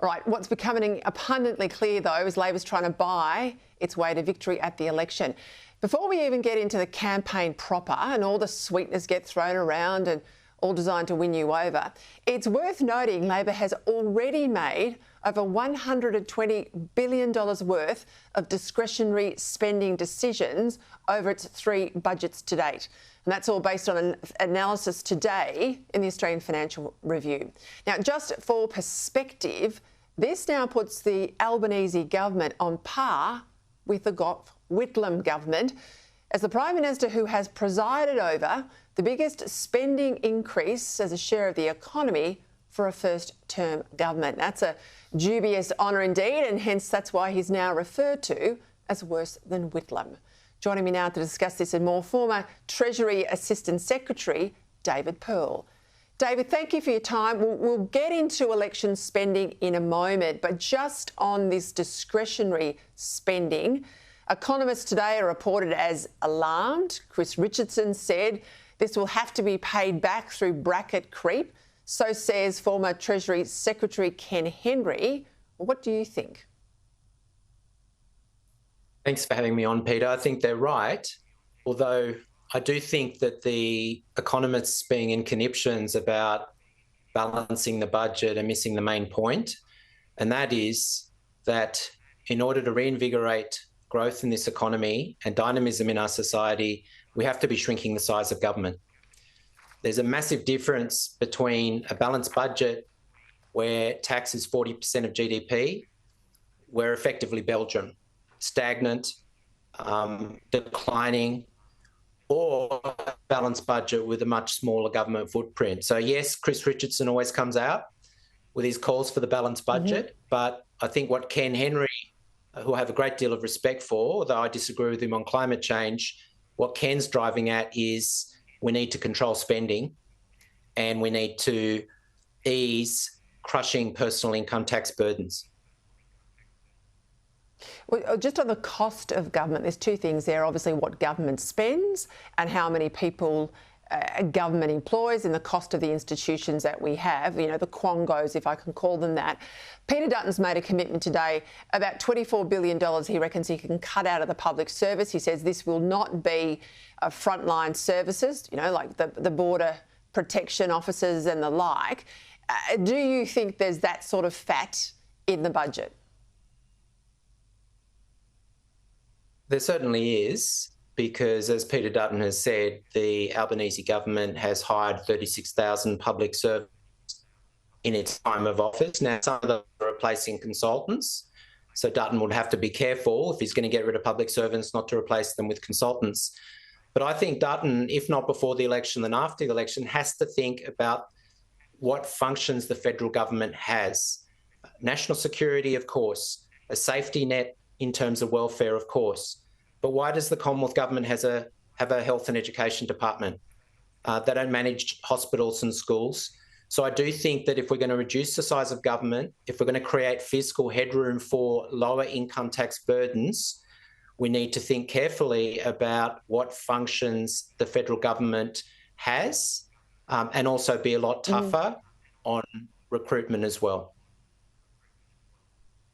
All right, what's becoming abundantly clear, though, is Labor's trying to buy its way to victory at the election. Before we even get into the campaign proper and all the sweeteners get thrown around and all designed to win you over, it's worth noting Labor has already made over $120 billion worth of discretionary spending decisions over its 3 budgets to date. And that's all based on an analysis today in the Australian Financial Review. Now, just for perspective, this now puts the Albanese government on par with the Gough Whitlam government as the Prime Minister who has presided over the biggest spending increase as a share of the economy for a first-term government. That's a dubious honour indeed, and hence that's why he's now referred to as worse than Whitlam. Joining me now to discuss this and more, former Treasury Assistant Secretary David Pearl. David, thank you for your time. We'll get into election spending in a moment, but just on this discretionary spending, economists today are reported as alarmed. Chris Richardson said this will have to be paid back through bracket creep. So says former Treasury Secretary Ken Henry. What do you think? Thanks for having me on, Peter. I think they're right, although I do think that the economists being in conniptions about balancing the budget are missing the main point, and that is that in order to reinvigorate growth in this economy and dynamism in our society, we have to be shrinking the size of government. There's a massive difference between a balanced budget where tax is 40% of GDP. We're effectively Belgium, stagnant, declining, or a balanced budget with a much smaller government footprint. So yes, Chris Richardson always comes out with his calls for the balanced budget, but I think what Ken Henry, who I have a great deal of respect for, although I disagree with him on climate change, what Ken's driving at is we need to control spending and we need to ease crushing personal income tax burdens. Well, just on the cost of government, there's 2 things there. Obviously, what government spends and how many people government employs and the cost of the institutions that we have, you know, the quongos, if I can call them that. Peter Dutton's made a commitment today about $24 billion he reckons he can cut out of the public service. He says this will not be frontline services, you know, like the border protection officers and the like. Do you think there's that sort of fat in the budget? There certainly is, because as Peter Dutton has said, the Albanese government has hired 36,000 public servants in its time of office. Now, some of them are replacing consultants, so Dutton would have to be careful if he's going to get rid of public servants not to replace them with consultants. But I think Dutton, if not before the election, then after the election, has to think about what functions the federal government has. National security, of course, a safety net in terms of welfare, of course. But why does the Commonwealth Government have a health and education department? They don't manage hospitals and schools. So I do think that if we're going to reduce the size of government, if we're going to create fiscal headroom for lower income tax burdens, we need to think carefully about what functions the federal government has, and also be a lot tougher on recruitment as well.